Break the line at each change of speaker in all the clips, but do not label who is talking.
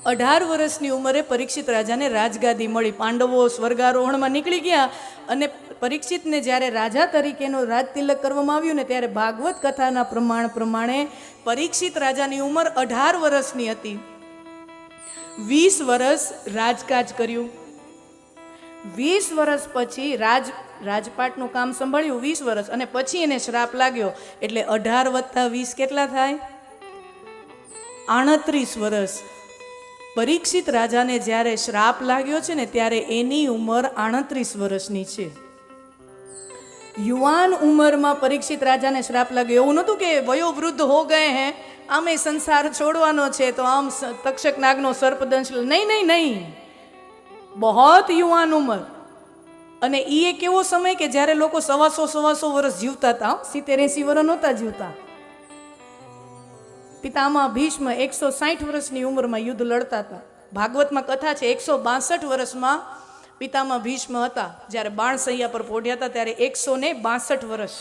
18 વર્ષની ઉંમરે પરીક્ષિત રાજાને રાજગાદી મળી. પાંડવો સ્વર્ગારોહણમાં નીકળી ગયા અને પરીક્ષિતને જ્યારે રાજા તરીકેનો રાજતિલક કરવામાં આવ્યું ને ત્યારે ભાગવત કથાના પ્રમાણે પરીક્ષિત રાજાની ઉંમર 18 વર્ષની હતી. 20 વર્ષ રાજકાજ કર્યું. 20 વર્ષ પછી રાજપાટનું કામ સંભાળ્યું 20 વર્ષ, અને પછી એને શ્રાપ લાગ્યો. એટલે 18 + 20 કેટલા થાય? 38 વર્ષ. પરીક્ષિત રાજાને જ્યારે શ્રાપ લાગ્યો છે ને ત્યારે એની ઉંમર 38 વર્ષની છે. યુવાન ઉંમરમાં પરીક્ષિત રાજાને શ્રાપ લાગ્યો. એવું નહોતું કે વયોવૃદ્ધ હો ગયે હે, આમે સંસાર છોડવાનો છે તો આમ તક્ષક નાગનો સર્પદંશ. નહીં, બહોત યુવાન ઉંમર. અને એ એક એવો સમય કે જ્યારે લોકો 125 વર્ષ જીવતા હતા. 70-80 વર્ષ નહોતા જીવતા. પિતામહ ભીષ્મ 160 વર્ષની ઉંમરમાં યુદ્ધ લડતા હતા. ભાગવતમાં કથા છે 162 વર્ષમાં પિતામહ ભીષ્મ હતા. જ્યારે બાણસૈયા પર પોઢ્યા હતા ત્યારે 162 વર્ષ.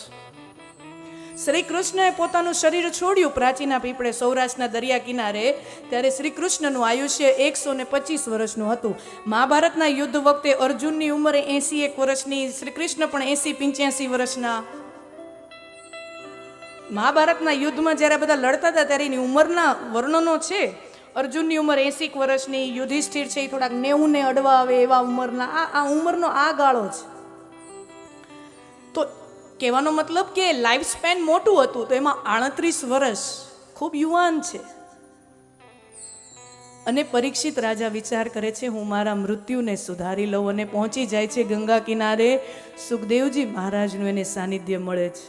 શ્રી કૃષ્ણએ પોતાનું શરીર છોડ્યું પ્રાચીના પીપળે સૌરાષ્ટ્રના દરિયા કિનારે, ત્યારે શ્રી કૃષ્ણનું આયુષ્ય 125 વર્ષનું હતું. મહાભારતના યુદ્ધ વખતે અર્જુનની ઉંમર 81 વર્ષની, શ્રી કૃષ્ણ પણ 80-85 વર્ષના. મહાભારતના યુદ્ધમાં જ્યારે બધા લડતા હતા ત્યારે એની ઉંમરના વર્ણનો છે. અર્જુનની ઉંમર 80 વર્ષની, યુધિષ્ઠિર છે એ થોડાક 90 ને અડવા આવે એવા ઉંમરના. આ ઉંમરનો આ ગાળો છે. તો કહેવાનો મતલબ કે લાઈફ સ્પેન મોટું હતું, તો એમાં 38 વર્ષ ખૂબ યુવાન છે. અને પરીક્ષિત રાજા વિચાર કરે છે હું મારા મૃત્યુને સુધારી લઉં, અને પહોંચી જાય છે ગંગા કિનારે. સુખદેવજી મહારાજનું એને સાનિધ્ય મળે છે.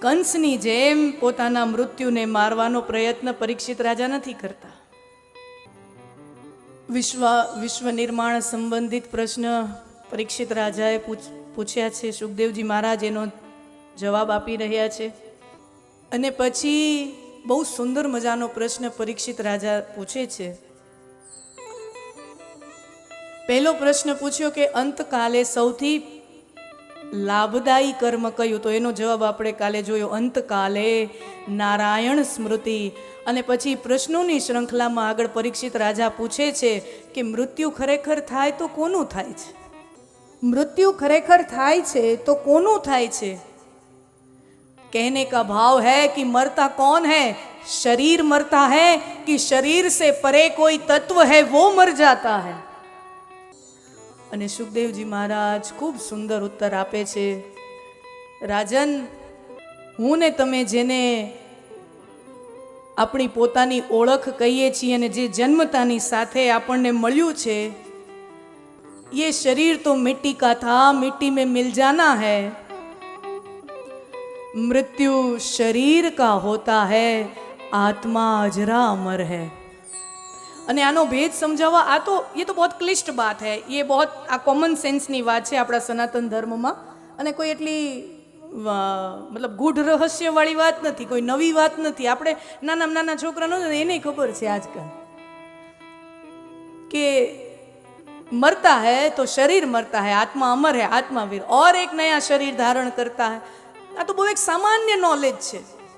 કંસની જેમ પોતાના મૃત્યુને મારવાનો પ્રયત્ન પરીક્ષિત રાજા નથી કરતા. વિશ્વ નિર્માણ સંબંધિત પ્રશ્ન પરીક્ષિત રાજાએ પૂછ્યા છે. સુખદેવજી મહારાજ એનો જવાબ આપી રહ્યા છે. અને પછી બહુ સુંદર મજાનો પ્રશ્ન પરીક્ષિત રાજા પૂછે છે. પહેલો પ્રશ્ન પૂછ્યો કે અંતકાલે સૌથી લાભદાયી કર્મ કયું? તો એનો જવાબ આપણે કાલે જોયો, અંતકાલે નારાયણ સ્મૃતિ. અને પછી પ્રશ્નોની શ્રૃંખલામાં આગળ પરીક્ષિત રાજા પૂછે છે કે મૃત્યુ ખરેખર થાય તો કોનું થાય છે? મૃત્યુ ખરેખર થાય છે તો કોનું થાય છે? कहने का भाव है कि मरता कौन है? शरीर मरता है कि शरीर से परे कोई तत्व है वो मर जाता है? અને સુખદેવજી મહારાજ ખૂબ સુંદર ઉત્તર આપે છે. રાજન, હું ને તમે જેને આપણી પોતાની ઓળખ કહીએ છીએ અને જે જન્મતાની સાથે આપણને મળ્યું છે, ये शरीर तो मिट्टी का था, मिट्टी में मिल जाना है. मृत्यु शरीर का होता है, आत्मा अजरा अमर है. અને આનો ભેદ સમજાવવા, આ તો ये तो बहुत क्लिष्ट बात है, ये बहुत આ કોમન સેન્સની વાત છે આપણા સનાતન ધર્મમાં, અને કોઈ એટલી મતલબ ગૂઢ રહસ્યવાળી વાત નથી, કોઈ નવી વાત નથી. આપણે નાના છોકરાનો એને ખબર છે આજકાલ કે मरता है तो शरीर मरता है, आत्मा अमर है, आत्मा वीर और एक नया शरीर धारण करता है. આ તો બહુ એક સામાન્ય નોલેજ છે.